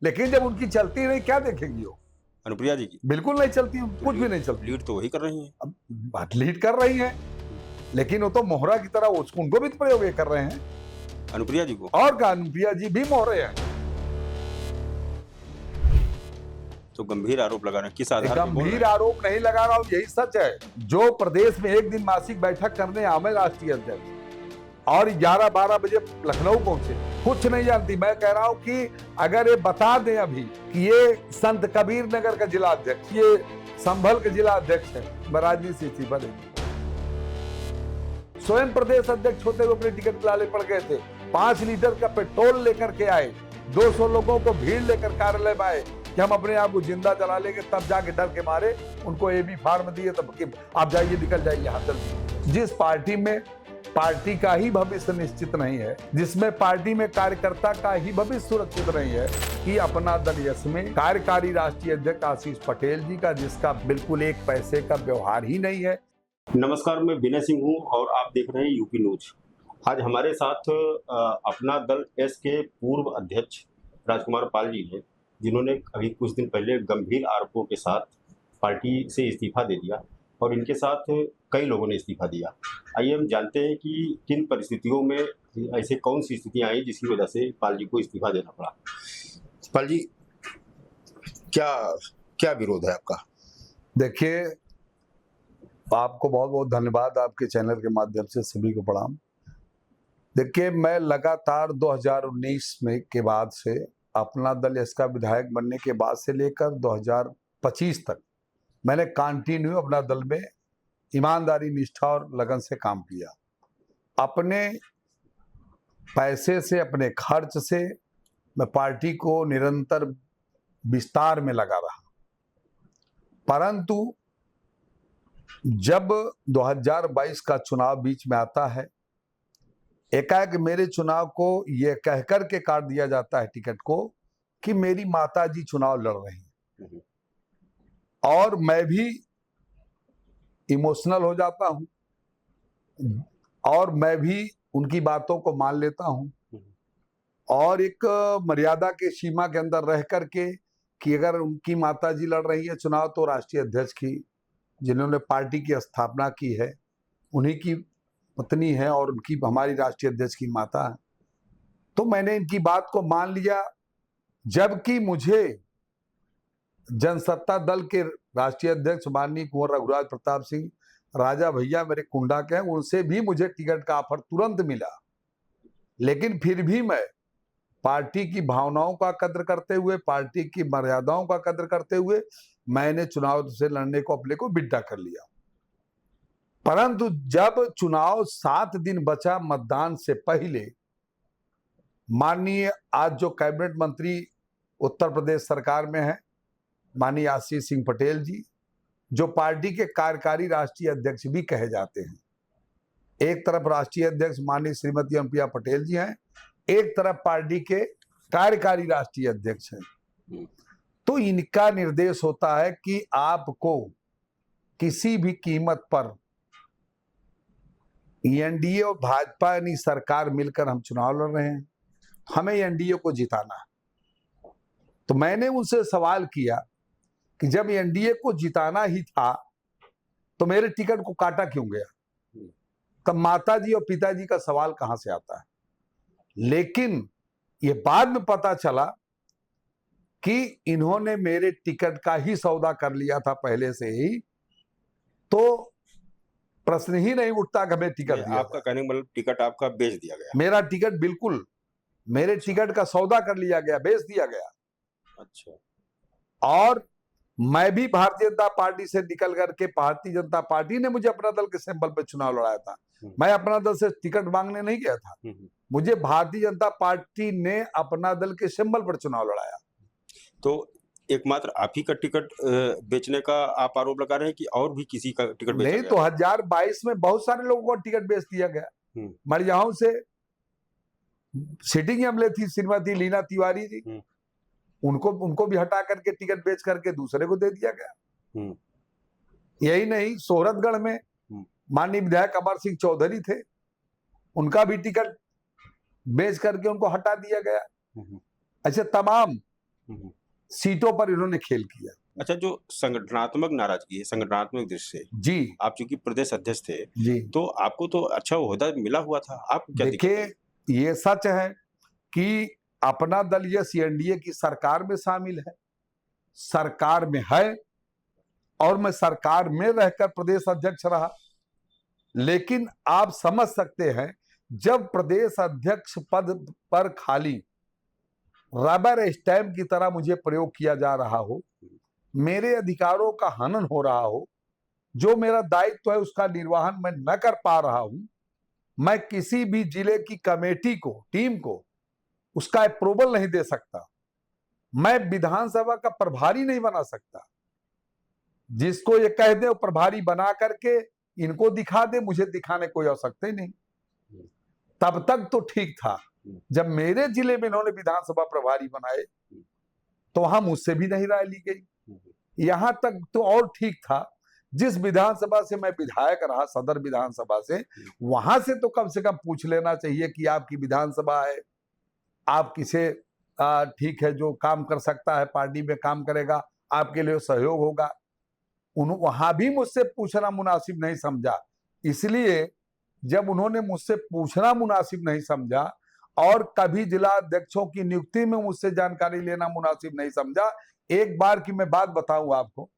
लेकिन जब उनकी चलती नहीं, क्या देखेंगी वो? अनुप्रिया जी की बिल्कुल नहीं चलती, कुछ भी नहीं चलती। लीड तो वही कर रही हैं। अब बात लीड कर रही हैं, लेकिन वो तो मोहरा की तरह उनको भी तो प्रयोग ये कर रहे हैं। अनुप्रिया जी को और का अनुप्रिया जी भी मोहरे हैं। तो गंभीर आरोप लगा रहे हैं, किस आधार पर बोल रहे गंभीर हैं? आरोप नहीं लगा रहा हूं, यही सच है। जो प्रदेश में एक दिन मासिक बैठक करने आवे राष्ट्रीय अध्यक्ष और 11-12 बजे लखनऊ पहुंचे, कुछ नहीं जानती। मैं कह रहा हूं कि अगर ये बता दें अभी कि ये संत कबीर नगर का जिला अध्यक्ष, ये संभल के जिला अध्यक्ष है, मैं राजनीति से इस्तीफा देंगे। स्वयं प्रदेश अध्यक्ष होते हुए अपने टिकट लाले पड़ गए थे। 5 लीटर का पेट्रोल लेकर के आए, 200 लोगों को भीड़ लेकर कार्यालय में आए कि हम अपने आप को जिंदा जला लेंगे, तब जाके डर के मारे उनको एबी फार्म दिए, तब कि आप जाइए, निकल जाइए यहाँ जल्दी। जिस पार्टी में पार्टी का ही भविष्य निश्चित नहीं है, जिसमें पार्टी में कार्यकर्ता का ही भविष्य सुरक्षित नहीं है, कि अपना दल यश में कार्यकारी राष्ट्रीय अध्यक्ष आशीष पटेल जी का, जिसका बिल्कुल एक पैसे का व्यवहार ही नहीं है। नमस्कार, मैं विनय सिंह हूं और आप देख रहे हैं यूपी न्यूज। आज हमारे साथ अपना दल एस के पूर्व अध्यक्ष राजकुमार पाल जी हैं, जिन्होंने अभी कुछ दिन पहले गंभीर आरोपों के साथ पार्टी से इस्तीफा दे दिया और इनके साथ कई लोगों ने इस्तीफा दिया। आइए हम जानते हैं कि किन परिस्थितियों में ऐसे कौन सी स्थितियां आई जिसकी वजह से पाल जी को इस्तीफा देना पड़ा। पाल जी, क्या क्या विरोध है आपका? देखिए, आपको बहुत बहुत धन्यवाद, आपके चैनल के माध्यम से सभी को प्रणाम। देखिए, मैं लगातार 2019 में के बाद से, अपना दल इसका विधायक बनने के बाद से लेकर 2025 तक मैंने कंटिन्यू अपना दल में ईमानदारी, निष्ठा और लगन से काम किया। अपने पैसे से, अपने खर्च से मैं पार्टी को निरंतर विस्तार में लगा रहा। परंतु जब 2022 का चुनाव बीच में आता है, एकाएक मेरे चुनाव को यह कहकर के काट दिया जाता है टिकट को कि मेरी माताजी चुनाव लड़ रही हैं, और मैं भी इमोशनल हो जाता हूं और मैं भी उनकी बातों को मान लेता हूं, और एक मर्यादा के सीमा के अंदर रह करके कि अगर उनकी माताजी लड़ रही है चुनाव, तो राष्ट्रीय अध्यक्ष की, जिन्होंने पार्टी की स्थापना की है, उन्हीं की पत्नी है और उनकी, हमारी राष्ट्रीय अध्यक्ष की माता है, तो मैंने इनकी बात को मान लिया। जबकि मुझे जनसत्ता दल के राष्ट्रीय अध्यक्ष माननीय कुंवर रघुराज प्रताप सिंह राजा भैया मेरे कुंडा के हैं, उनसे भी मुझे टिकट का ऑफर तुरंत मिला, लेकिन फिर भी मैं पार्टी की भावनाओं का कद्र करते हुए, पार्टी की मर्यादाओं का कद्र करते हुए, मैंने चुनाव से लड़ने को अपने को विड्ढा कर लिया। परंतु जब चुनाव 7 दिन बचा मतदान से पहले, माननीय आज जो कैबिनेट मंत्री उत्तर प्रदेश सरकार में है, माननीय आशीष सिंह पटेल जी, जो पार्टी के कार्यकारी राष्ट्रीय अध्यक्ष भी कहे जाते हैं, एक तरफ राष्ट्रीय अध्यक्ष माननीय श्रीमती अनुप्रिया पटेल जी हैं, एक तरफ पार्टी के कार्यकारी राष्ट्रीय अध्यक्ष हैं, तो इनका निर्देश होता है कि आपको किसी भी कीमत पर एनडीए और भाजपा यानी सरकार मिलकर हम चुनाव लड़ रहे हैं, हमें एनडीए को जिताना है। तो मैंने उनसे सवाल किया कि जब एनडीए को जिताना ही था तो मेरे टिकट को काटा क्यों गया? तब माताजी और पिताजी का सवाल कहां से आता है? लेकिन ये बाद में पता चला कि इन्होंने मेरे टिकट का ही सौदा कर लिया था पहले से ही, तो प्रश्न ही नहीं उठता कि हमें टिकट दिया। आपका कहने का मतलब टिकट आपका बेच दिया गया? मेरा टिकट बिल्कुल, मेरे टिकट का सौदा कर लिया गया, बेच दिया गया। अच्छा। और मैं भी भारतीय जनता पार्टी से निकल करके, भारतीय जनता पार्टी ने मुझे अपना दल के सिंबल पे चुनाव लड़ाया था, मैं अपना दल से टिकट मांगने नहीं गया था, मुझे भारतीय जनता पार्टी ने अपना दल के सिंबल पर चुनाव लड़ाया। तो एकमात्र आप ही का टिकट बेचने का आप आरोप लगा रहे हैं कि और भी किसी का टिकट बेचा नहीं, गया? 2022 में बहुत सारे लोगों को टिकट बेच दिया गया। मरियाहू से सिटिंग एमएलए थी श्रीमती लीना तिवारी जी, उनको भी हटा करके टिकट बेच करके दूसरे को दे दिया गया। यही नहीं, सोहरतगढ़ में माननीय विधायक अमर सिंह चौधरी थे, उनका भी टिकट बेच करके उनको हटा दिया गया। अच्छा, तमाम हम्म। सीटों पर इन्होंने खेल किया। अच्छा, जो संगठनात्मक नाराजगी है, संगठनात्मक दृष्टि से जी आप चूंकि प्रदेश अध्यक्ष थे, जी। तो आपको तो अच्छा ओहदा मिला हुआ था, आपको क्या दिक्कत देखिए, है? ये सच है कि अपना दल ये सीएनडीए की सरकार में शामिल है, सरकार में है, और मैं सरकार में रहकर प्रदेश अध्यक्ष रहा। लेकिन आप समझ सकते हैं, जब प्रदेश अध्यक्ष पद पर खाली रबर स्टैंप की तरह मुझे प्रयोग किया जा रहा हो, मेरे अधिकारों का हनन हो रहा हो, जो मेरा दायित्व है उसका निर्वहन मैं न कर पा रहा हूं, मैं किसी भी जिले की कमेटी को, टीम को उसका अप्रूवल नहीं दे सकता, मैं विधानसभा का प्रभारी नहीं बना सकता। जिसको ये कह दे वो प्रभारी बना करके इनको दिखा दे, मुझे दिखाने कोई आवश्यकता ही नहीं। तब तक तो ठीक था, जब मेरे जिले में इन्होंने विधानसभा प्रभारी बनाए तो वहां मुझसे भी नहीं राय ली गई। यहां तक तो और ठीक था, जिस विधानसभा से मैं विधायक रहा, सदर विधानसभा से, वहां से तो कम से कम पूछ लेना चाहिए कि आपकी विधानसभा है, आप किसे ठीक है जो काम कर सकता है पार्टी में काम करेगा, आपके लिए सहयोग होगा। वहां भी मुझसे पूछना मुनासिब नहीं समझा। इसलिए जब उन्होंने मुझसे पूछना मुनासिब नहीं समझा और कभी जिला अध्यक्षों की नियुक्ति में मुझसे जानकारी लेना मुनासिब नहीं समझा, एक बार की मैं बात बताऊं आपको,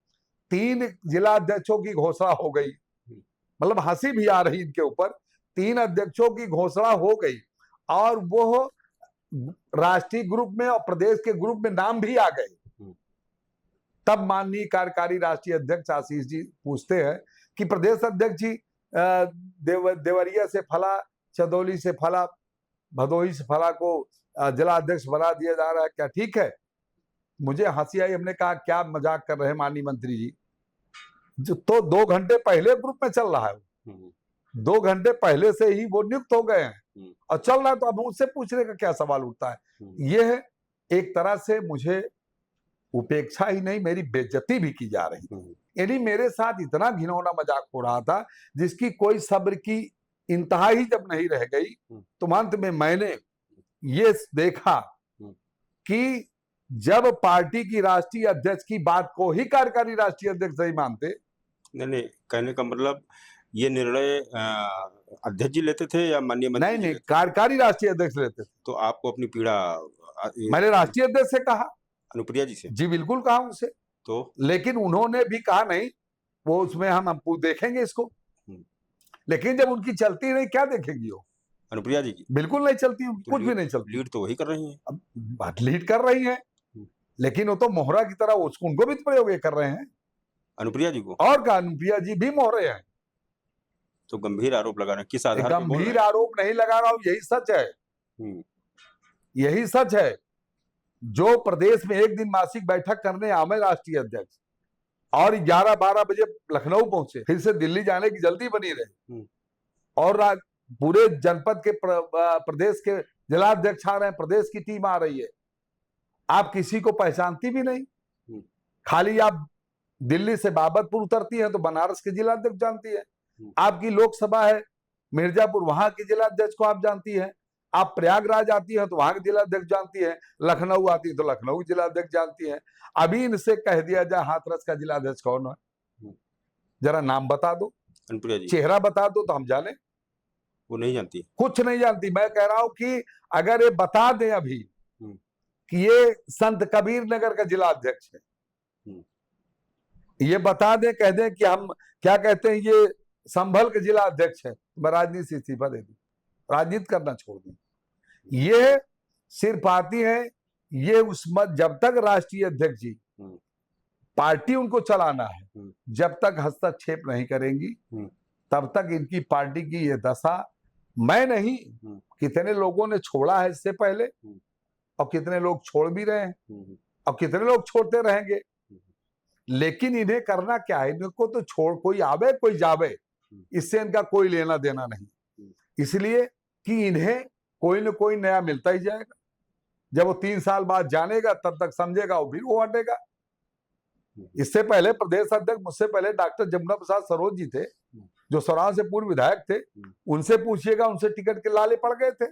3 जिला अध्यक्षों की घोषणा हो गई, मतलब हंसी भी आ रही इनके ऊपर, 3 अध्यक्षों की घोषणा हो गई और वो राष्ट्रीय ग्रुप में और प्रदेश के ग्रुप में नाम भी आ गए। तब माननीय कार्यकारी राष्ट्रीय अध्यक्ष आशीष जी पूछते हैं कि प्रदेश अध्यक्ष जी, देवरिया से फला, चंदौली से फला, भदोही से फला को जिला अध्यक्ष बना दिया जा रहा है, क्या ठीक है? मुझे हंसी आई, हमने कहा क्या मजाक कर रहे हैं माननीय मंत्री जी, जो तो 2 घंटे पहले ग्रुप में चल रहा है, 2 घंटे पहले से ही वो नियुक्त हो गए हैं और चल रहा है, तो अब मुझसे पूछने का क्या सवाल उठता है? यह एक तरह से मुझे उपेक्षा ही नहीं, मेरी बेइज्जती भी की जा रही थी। यानी मेरे साथ इतना घिनौना मजाक हो रहा था जिसकी कोई सब्र की इंतहा ही जब नहीं रह गई, तो अंत में मैंने ये देखा कि जब पार्टी की राष्ट्रीय अध्यक्ष की बात को ही कार्यकारी राष्ट्रीय अध्यक्ष नहीं मानते। नहीं, कहने का मतलब ये निर्णय अध्यक्ष जी लेते थे या माननीय मंत्री? नहीं, कार्यकारी राष्ट्रीय अध्यक्ष लेते थे। तो आपको अपनी पीड़ा मैंने राष्ट्रीय अध्यक्ष से कहा, अनुप्रिया जी से? जी बिल्कुल कहा उनसे। तो लेकिन उन्होंने भी कहा नहीं, वो उसमें हम देखेंगे इसको। लेकिन जब उनकी चलती नहीं, क्या देखेंगी वो? अनुप्रिया जी की बिल्कुल नहीं चलती, तो कुछ भी नहीं चलती। लीड तो वही कर रही हैं। अब लीड कर रही हैं, लेकिन वो तो मोहरा की तरह उनको भी प्रयोग कर रहे हैं, अनुप्रिया जी को। और का अनुप्रिया जी भी मोहरे हैं। तो गंभीर आरोप लगा रहे हैं, किस आधार पर बोल रहे हैं? गंभीर आरोप नहीं लगा रहा हूं, यही सच है, यही सच है। जो प्रदेश में एक दिन मासिक बैठक करने आवे राष्ट्रीय अध्यक्ष और 11-12 बजे लखनऊ पहुंचे, फिर से दिल्ली जाने की जल्दी बनी रहे, और पूरे जनपद के प्रदेश के जिलाध्यक्ष आ रहे हैं, प्रदेश की टीम आ रही है, आप किसी को पहचानती भी नहीं। खाली आप दिल्ली से बाबतपुर उतरती है तो बनारस के जिलाध्यक्ष जानती है, आपकी लोकसभा है मिर्जापुर, वहां के जिलाध्यक्ष को आप जानती है, आप प्रयागराज आती है तो वहां के जिलाध्यक्ष जानती है, लखनऊ आती है तो लखनऊ जिलाध्यक्ष जानती है। अभी इनसे कह दिया जाए हाथरस का जिलाध्यक्ष कौन है, जरा नाम बता दो, चेहरा बता दो तो हम जाने। वो नहीं जानती, कुछ नहीं जानती। मैं कह रहा हूं कि अगर ये बता दें अभी कि ये संत कबीर नगर का जिला अध्यक्ष है, ये बता दें, कह दें कि हम क्या कहते हैं ये संभल के जिला अध्यक्ष है, मैं राजनीति से इस्तीफा दे दूं, राजनीति करना छोड़ दूं। ये सिर्फ आती है, ये उस मत, जब तक राष्ट्रीय अध्यक्ष जी पार्टी उनको चलाना है, जब तक हस्तक्षेप नहीं करेंगी तब तक इनकी पार्टी की ये दशा। मैं नहीं, कितने लोगों ने छोड़ा है इससे पहले, और कितने लोग छोड़ भी रहे हैं, और कितने लोग छोड़ते रहेंगे। लेकिन इन्हें करना क्या है, इनको तो छोड़, कोई आवे कोई जावे, इससे इनका कोई लेना देना नहीं, इसलिए कि इन्हें कोई न कोई नया मिलता ही जाएगा। जब वो 3 साल बाद जानेगा तब तक समझेगा वो फिर वो हटेगा। इससे पहले प्रदेश अध्यक्ष, मुझसे पहले डॉक्टर जमुना प्रसाद सरोज जी थे, जो सौराव से पूर्व विधायक थे, उनसे पूछिएगा, उनसे टिकट के लाले पड़ गए थे,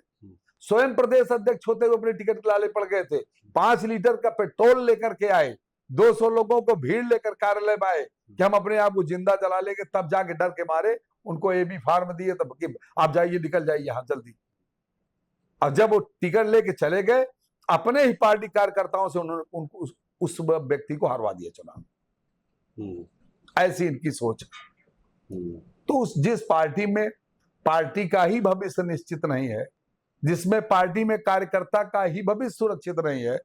स्वयं प्रदेश अध्यक्ष होते हुए अपने टिकट के लाले पड़ गए थे। 5 लीटर का पेट्रोल लेकर के आए, 200 लोगों को भीड़ लेकर कार्यालय में आए कि हम अपने आप को जिंदा जला लेंगे, तब जाके डर के मारे उनको एबी फार्म दिए, तब कि आप जाइए, निकल जाइए यहां जल्दी। और जब वो टिकट लेके चले गए, अपने ही पार्टी कार्यकर्ताओं से उन्होंने उनको उस व्यक्ति को हरवा दिया चुनाव। ऐसी इनकी सोच। तो जिस पार्टी में पार्टी का ही भविष्य निश्चित नहीं है, जिसमें पार्टी में कार्यकर्ता का ही भविष्य सुरक्षित नहीं है,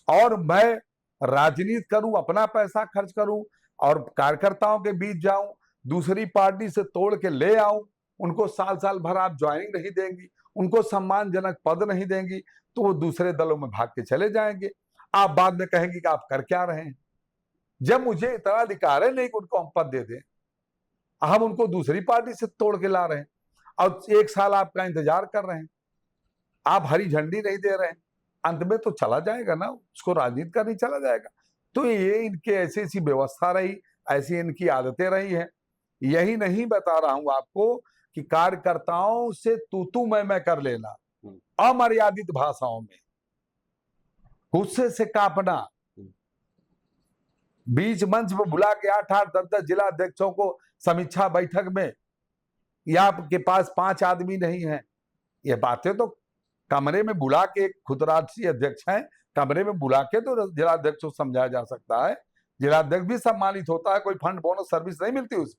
और मैं राजनीति करूं, अपना पैसा खर्च करूं और कार्यकर्ताओं के बीच जाऊं, दूसरी पार्टी से तोड़ के ले आऊं, उनको साल साल भर आप ज्वाइनिंग नहीं देंगी, उनको सम्मानजनक पद नहीं देंगी, तो वो दूसरे दलों में भाग के चले जाएंगे। आप बाद में कहेंगे कि आप कर क्या रहे हैं। जब मुझे इतना अधिकार है नहीं कि उनको हम पद दे दें, हम उनको दूसरी पार्टी से तोड़ के ला रहे हैं और 1 साल आपका इंतजार कर रहे हैं, आप हरी झंडी नहीं दे रहे हैं, अंत में तो चला जाएगा ना, उसको राजनीति करनी चला जाएगा। तो ये इनके ऐसी ऐसी व्यवस्था रही, ऐसी इनकी आदतें रही हैं। यही नहीं बता रहा हूं आपको कि कार्यकर्ताओं से तू मैं कर लेना, अमर्यादित भाषाओं में, गुस्से से कांपना, बीच मंच पर बुला के 8-8, 10-10 जिला अध्यक्षों को समीक्षा बैठक में, या आपके पास 5 आदमी नहीं है, ये बातें तो कमरे में बुला के, खुद राष्ट्रीय अध्यक्ष हैं, कमरे में बुला के तो जिला अध्यक्ष को समझाया जा सकता है। जिला अध्यक्ष भी सम्मानित होता है, कोई फंड बोनस सर्विस नहीं मिलती उसे,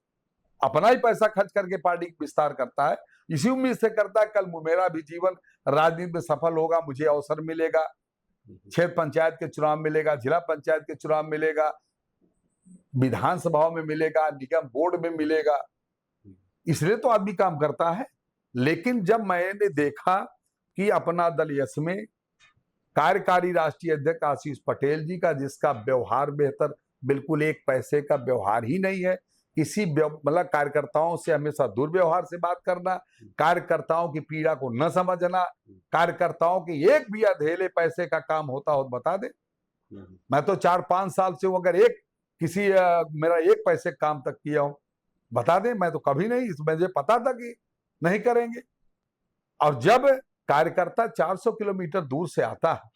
अपना ही पैसा खर्च करके पार्टी विस्तार करता है, इसी उम्मीद से करता है कल मेरा भी जीवन राजनीति में सफल होगा, मुझे अवसर मिलेगा, क्षेत्र पंचायत के चुनाव मिलेगा, जिला पंचायत के चुनाव मिलेगा, विधानसभाओं में मिलेगा, निगम बोर्ड में मिलेगा, इसलिए तो आदमी काम करता है। लेकिन जब मैंने देखा कि अपना दल यस में कार्यकारी राष्ट्रीय अध्यक्ष आशीष पटेल जी का, जिसका व्यवहार बेहतर, बिल्कुल एक पैसे का व्यवहार ही नहीं है, किसी मतलब कार्यकर्ताओं से हमेशा दुर्व्यवहार से बात करना, कार्यकर्ताओं की पीड़ा को न समझना, कार्यकर्ताओं के एक भी अधेले पैसे का काम होता हो तो बता दे। मैं तो 4-5 साल से हूं, अगर एक किसी मेरा एक पैसे काम तक किया हो बता दे, मैं तो कभी नहीं, मुझे पता था कि नहीं करेंगे। और जब कार्यकर्ता 400 किलोमीटर दूर से आता है,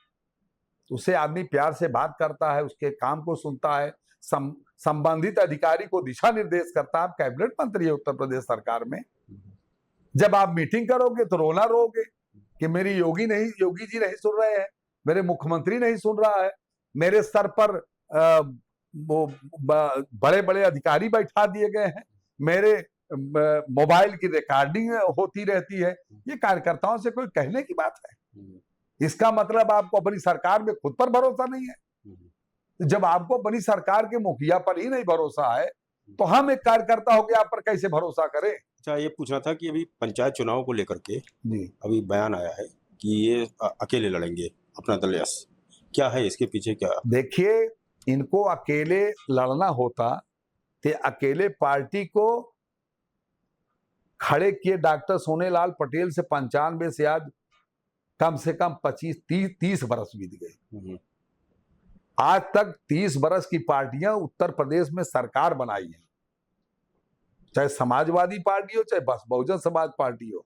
उसे आदमी प्यार से बात करता है, उसके काम को सुनता है, संबंधित अधिकारी को दिशा निर्देश करता है। आप कैबिनेट मंत्री है उत्तर प्रदेश सरकार में, जब आप मीटिंग करोगे तो रोना रोगे कि मेरी योगी जी नहीं सुन रहे हैं, मेरे मुख्यमंत्री नहीं सुन रहा है, मेरे स्तर पर वो बड़े बड़े अधिकारी बैठा दिए गए हैं, मेरे मोबाइल की रिकॉर्डिंग होती रहती है। ये कार्यकर्ताओं से कोई कहने की बात है? इसका मतलब आपको अपनी सरकार में खुद पर भरोसा नहीं है। जब आपको अपनी सरकार के मुखिया पर ही नहीं भरोसा है, तो हम एक कार्यकर्ता होकर आप पर कैसे भरोसा करें? अच्छा, ये पूछना था कि अभी पंचायत चुनाव को लेकर के जी, अभी बयान आया है कि ये अकेले लड़ेंगे अपना दल यस, क्या है इसके पीछे क्या? देखिए, इनको अकेले लड़ना होता तो अकेले पार्टी को खड़े किए डॉक्टर सोनेलाल पटेल से 95 से आज कम से कम 25-30 बरस बीत गए। आज तक 30 बरस की पार्टियां उत्तर प्रदेश में सरकार बनाई है, चाहे समाजवादी पार्टी हो, चाहे बहुजन समाज पार्टी हो,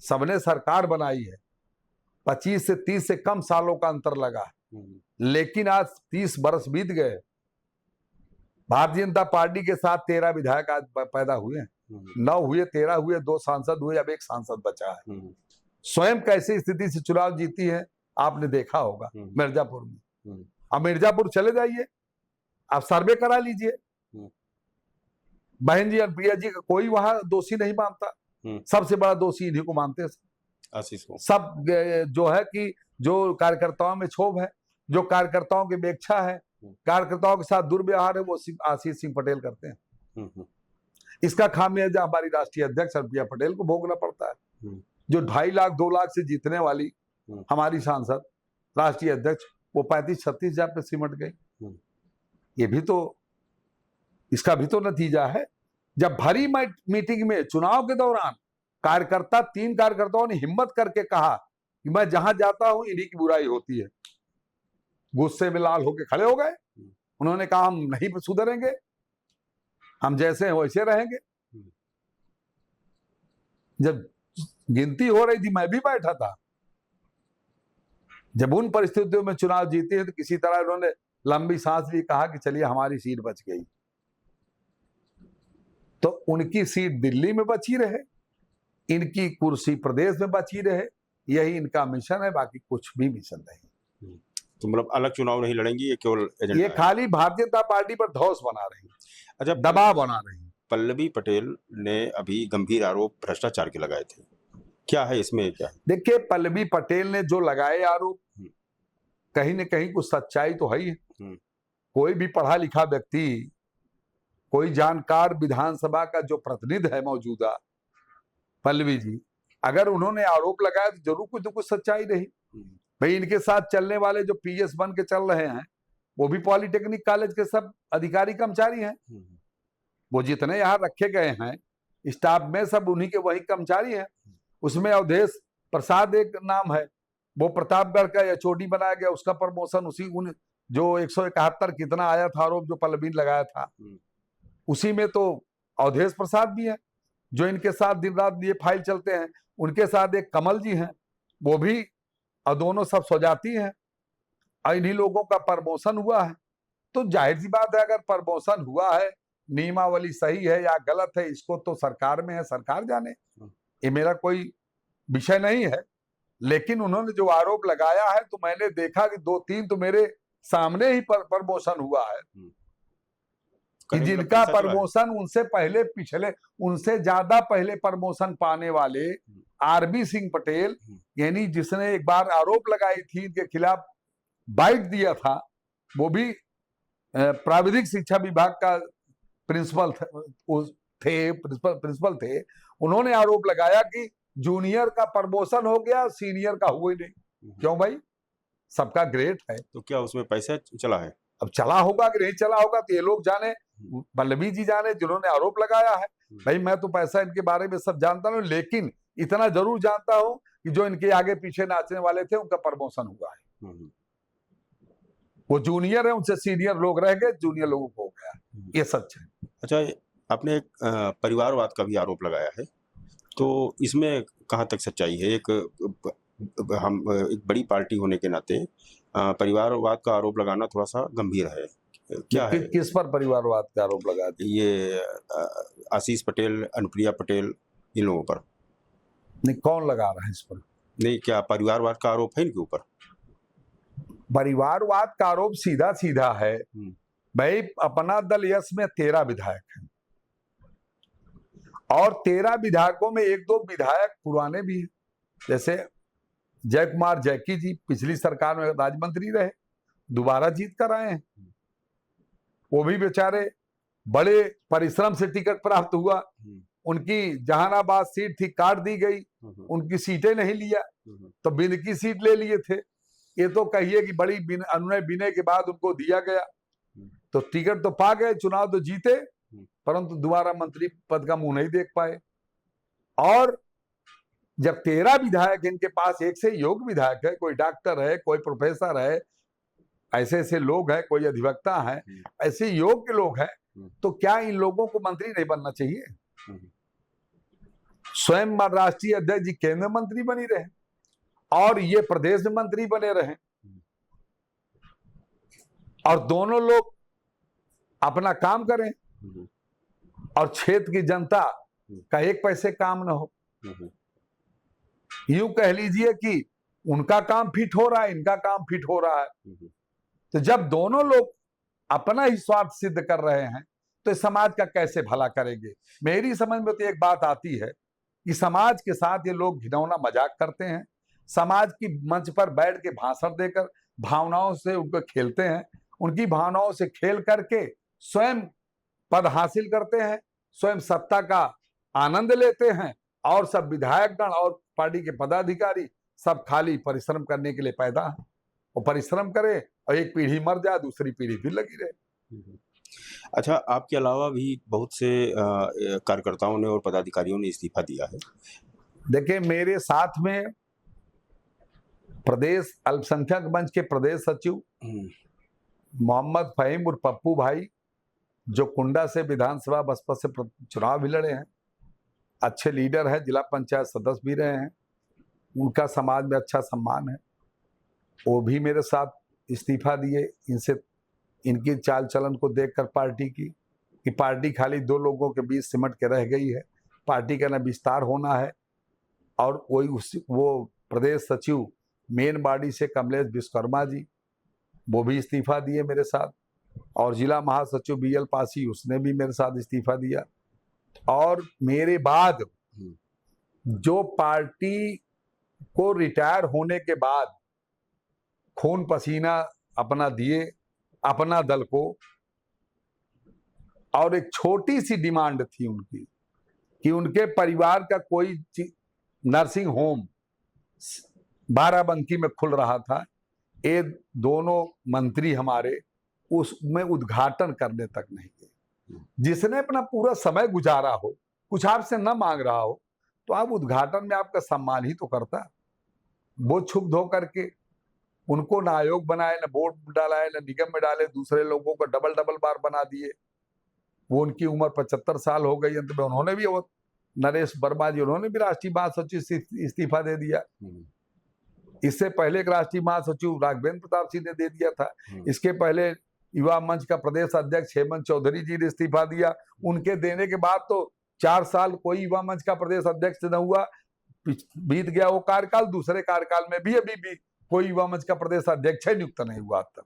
सबने सरकार बनाई है। 25 से 30 से कम सालों का अंतर लगा, लेकिन आज 30 बरस बीत गए। भारतीय जनता पार्टी के साथ 13 विधायक आज पैदा हुए हैं, 9 हुए, 13 हुए, 2 सांसद हुए, अब 1 सांसद बचा है। स्वयं कैसी स्थिति से चुनाव जीती है आपने देखा होगा मिर्जापुर में। अब मिर्जापुर चले जाइए, आप सर्वे करा लीजिए, बहन जी और प्रिया जी का कोई वहां दोषी नहीं मानता, सबसे बड़ा दोषी इन्हीं को मानते हैं आशीष को। सब जो है कि जो कार्यकर्ताओं में क्षोभ है, जो कार्यकर्ताओं की उपेक्षा है, कार्यकर्ताओं के साथ दुर्व्यवहार है, वो आशीष सिंह पटेल करते हैं। इसका खामियाजा हमारी राष्ट्रीय अध्यक्ष प्रिया पटेल को भोगना पड़ता है। जो 2.5 लाख 2 लाख से जीतने वाली हमारी सांसद राष्ट्रीय अध्यक्ष, वो 35-36 हजार पे सिमट गई। ये भी तो, इसका भी तो नतीजा है। जब भरी मीटिंग में चुनाव के दौरान कार्यकर्ता, 3 कार्यकर्ताओं ने हिम्मत करके कहा कि मैं जहां जाता हूं इन्हीं की बुराई होती है, गुस्से में लाल होके खड़े हो गए। उन्होंने कहा हम नहीं सुधरेंगे, हम जैसे हैं वैसे रहेंगे। जब गिनती हो रही थी मैं भी बैठा था, जब उन परिस्थितियों में चुनाव जीते हैं तो किसी तरह उन्होंने लंबी सांस ली, कहा कि चलिए हमारी सीट बच गई। तो उनकी सीट दिल्ली में बची रहे, इनकी कुर्सी प्रदेश में बची रहे, यही इनका मिशन है, बाकी कुछ भी मिशन नहीं। तो मतलब अलग चुनाव नहीं लड़ेंगी, ये केवल एजेंडा ये है। खाली भारतीय जनता पार्टी पर धौंस बना रही, अच्छा, दबाव बना रही। पल्लवी पटेल ने अभी गंभीर आरोप भ्रष्टाचार के लगाए थे, क्या है इसमें, क्या है? देखिए, पल्लवी पटेल ने जो लगाए आरोप, कहीं न कहीं कुछ सच्चाई तो है ही। कोई भी पढ़ा लिखा व्यक्ति, कोई जानकार विधानसभा का जो प्रतिनिधि है मौजूदा पल्लवी जी, अगर उन्होंने आरोप लगाया तो जरूर कुछ तो कुछ सच्चाई रही। भाई, इनके साथ चलने वाले जो पीएस बन के चल रहे हैं वो भी पॉलिटेक्निक कॉलेज के सब अधिकारी कर्मचारी हैं। वो जितने यहाँ रखे गए हैं स्टाफ में, सब उन्हीं के वही कर्मचारी हैं। उसमें अवधेश प्रसाद एक नाम है, वो प्रतापगढ़ का एचओडी बनाया गया, उसका प्रमोशन उसी उन जो 171 कितना आया था आरोप जो पल्लवी ने लगाया था, उसी में तो अवधेश प्रसाद भी है जो इनके साथ दिन रात ये फाइल चलते हैं। उनके साथ एक कमल जी हैं, वो भी, और दोनों सब स्वजाती हैं, और इन्हीं लोगों का प्रमोशन हुआ है। तो जाहिर सी बात है, अगर प्रमोशन हुआ है, नियमावली सही है या गलत है, इसको तो सरकार में है, सरकार जाने, ये मेरा कोई विषय नहीं है। लेकिन उन्होंने जो आरोप लगाया है, तो मैंने देखा कि 2-3 तो मेरे सामने ही प्रमोशन हुआ है कि जिनका प्रमोशन उनसे पहले, पिछले, उनसे ज्यादा पहले प्रमोशन पाने वाले आरबी सिंह पटेल, यानी जिसने एक बार आरोप लगाई थी इनके खिलाफ, बाइट दिया था, वो भी प्राविधिक शिक्षा विभाग का प्रिंसिपल थे। उन्होंने आरोप लगाया कि जूनियर का प्रमोशन हो गया, सीनियर का हुआ ही नहीं। क्यों भाई, सबका ग्रेड है। तो क्या उसमें पैसा चला है? अब चला होगा कि नहीं चला होगा तो ये लोग जाने, पल्लवी जी जाने जिन्होंने आरोप लगाया है। भाई, मैं तो पैसा इनके बारे में सब जानता हूँ, लेकिन इतना जरूर जानता हूँ कि जो इनके आगे पीछे नाचने वाले थे उनका प्रमोशन हुआ है। वो जूनियर है, उनसे सीनियर लोग रह गए, जूनियर लोगों को हो गया, ये सच है। अच्छा, आपने एक परिवारवाद का भी आरोप लगाया है, तो इसमें कहाँ तक सच्चाई है? हम एक बड़ी पार्टी होने के नाते परिवारवाद का आरोप लगाना थोड़ा सा गंभीर है, क्या है? किस पर परिवारवाद का आरोप लगा दिया? ये आशीष पटेल, अनुप्रिया पटेल, इन लोगों पर। नहीं, कौन लगा रहा है इस पर? नहीं, क्या परिवारवाद का आरोप है इनके ऊपर? परिवारवाद का आरोप सीधा सीधा है। भाई, अपना दल यस में 13 विधायक हैं, और 13 विधायकों में 1-2 विधायक पुराने भी हैं। जैसे जय कुमार जैकी जी पिछली सरकार में राज्य मंत्री रहे, दोबारा जीत कर आए हैं। वो भी बेचारे बड़े परिश्रम से टिकट प्राप्त हुआ, उनकी जहानाबाद सीट थी, काट दी गई, उनकी सीटें नहीं लिया तो बिंद की सीट ले लिए थे। ये तो कहिए कि बड़ी अनुनय विनय के बाद उनको दिया गया, तो टिकट तो पा गए, चुनाव तो जीते, परंतु दोबारा मंत्री पद का मुंह नहीं देख पाए। और जब 13 विधायक इनके पास, एक से योग्य विधायक है, कोई डॉक्टर है, कोई प्रोफेसर है, ऐसे ऐसे लोग हैं, कोई अधिवक्ता है, ऐसे योग्य लोग हैं, तो क्या इन लोगों को मंत्री नहीं बनना चाहिए? स्वयं राष्ट्रीय अध्यक्ष जी केंद्र मंत्री बनी रहे और ये प्रदेश में मंत्री बने रहे, और दोनों लोग अपना काम करें और क्षेत्र की जनता का एक पैसे काम ना हो। यूं कह लीजिए कि उनका काम फिट हो रहा है, इनका काम फिट हो रहा है। तो जब दोनों लोग अपना ही स्वार्थ सिद्ध कर रहे हैं तो समाज का कैसे भला करेंगे? मेरी समझ में तो एक बात आती है कि समाज के साथ ये लोग घिनौना मजाक करते हैं, समाज की मंच पर बैठ के भाषण देकर भावनाओं से उनको खेलते हैं, उनकी भावनाओं से खेल करके स्वयं पद हासिल करते हैं, स्वयं सत्ता का आनंद लेते हैं, और सब विधायकगण और पार्टी के पदाधिकारी सब खाली परिश्रम करने के लिए पैदा है। वो परिश्रम करे और एक पीढ़ी मर जाए, दूसरी पीढ़ी फिर लगी रहे। अच्छा, आपके अलावा भी बहुत से कार्यकर्ताओं ने और पदाधिकारियों ने इस्तीफा दिया है। देखिए, मेरे साथ में प्रदेश अल्पसंख्यक मंच के प्रदेश सचिव मोहम्मद फहीम और पप्पू भाई, जो कुंडा से विधानसभा बसपा से चुनाव भी लड़े हैं, अच्छे लीडर है, जिला पंचायत सदस्य भी रहे हैं, उनका समाज में अच्छा सम्मान है। वो भी मेरे साथ इस्तीफा दिए। इनसे इनकी चाल चलन को देखकर पार्टी की कि पार्टी खाली दो लोगों के बीच सिमट के रह गई है, पार्टी का न विस्तार होना है। और वो प्रदेश सचिव मेन बॉडी से कमलेश विश्वकर्मा जी, वो भी इस्तीफा दिए मेरे साथ। और जिला महासचिव BL पासी, उसने भी मेरे साथ इस्तीफा दिया। और मेरे बाद जो पार्टी को रिटायर होने के बाद खून पसीना अपना दिए अपना दल को, और एक छोटी सी डिमांड थी उनकी कि उनके परिवार का कोई नर्सिंग होम बाराबंकी में खुल रहा था, ये दोनों मंत्री हमारे उसमें उद्घाटन करने तक नहीं गए। जिसने अपना पूरा समय गुजारा हो, कुछ आपसे न मांग रहा हो, तो आप उद्घाटन में आपका सम्मान ही तो करता। वो छुप धो करके उनको ना आयोग बनाए, ना बोर्ड डालाए, ना निगम में डाले, दूसरे लोगों को डबल बार बना दिए। वो उनकी उम्र 75 साल हो गई, अंत में उन्होंने भी, वो नरेश वर्मा जी, उन्होंने भी राष्ट्रीय महासचिव से इस्तीफा दे दिया। इससे पहले एक राष्ट्रीय महासचिव राघवेंद्र प्रताप सिंह ने दे दिया था। इसके पहले युवा मंच का प्रदेश अध्यक्ष हेमंत चौधरी जी ने इस्तीफा दिया। उनके देने के बाद तो 4 साल कोई युवा मंच का प्रदेश अध्यक्ष न हुआ, बीत गया वो कार्यकाल। दूसरे कार्यकाल में भी अभी भी कोई युवा मंच का प्रदेश अध्यक्ष नियुक्त नहीं हुआ तक।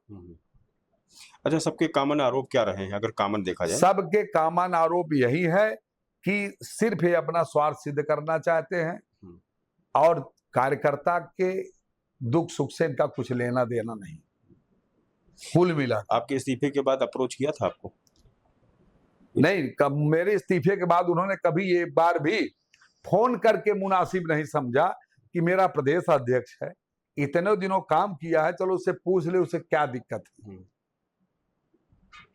अच्छा, सबके कॉमन आरोप क्या रहे हैं अगर कॉमन देखा जाए? सबके कॉमन आरोप यही है कि सिर्फ ये अपना स्वार्थ सिद्ध करना चाहते हैं और कार्यकर्ता के दुख सुख से इनका कुछ लेना देना नहीं। कुल मिला आपके इस्तीफे के बाद अप्रोच किया था आपको? नहीं, मेरे इस्तीफे के बाद उन्होंने कभी एक बार भी फोन करके मुनासिब नहीं समझा कि मेरा प्रदेश अध्यक्ष है, इतने दिनों काम किया है, चलो उससे पूछ ले उसे क्या दिक्कत है।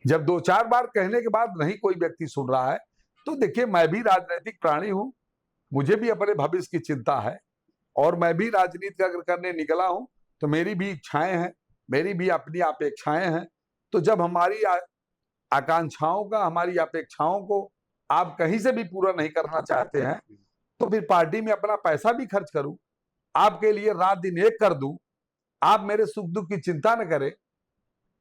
जब 2-4 बार कहने के बाद नहीं कोई व्यक्ति सुन रहा है, तो देखिए मैं भी राजनीतिक प्राणी हूं, मुझे भी अपने भविष्य की चिंता है और मैं भी राजनीति अगर करने निकला हूं तो मेरी भी इच्छाएं हैं, मेरी भी अपनी अपेक्षाएं हैं। तो जब हमारी आकांक्षाओं का, हमारी अपेक्षाओं को आप कहीं से भी पूरा नहीं करना चाहते हैं, तो फिर पार्टी में अपना पैसा भी खर्च करूं, आपके लिए रात दिन एक कर दूं, आप मेरे सुख दुख की चिंता न करें,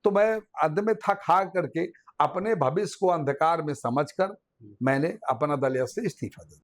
तो मैं अंत में थक हार करके अपने भविष्य को अंधकार में समझकर मैंने अपना दल से इस्तीफा दिया।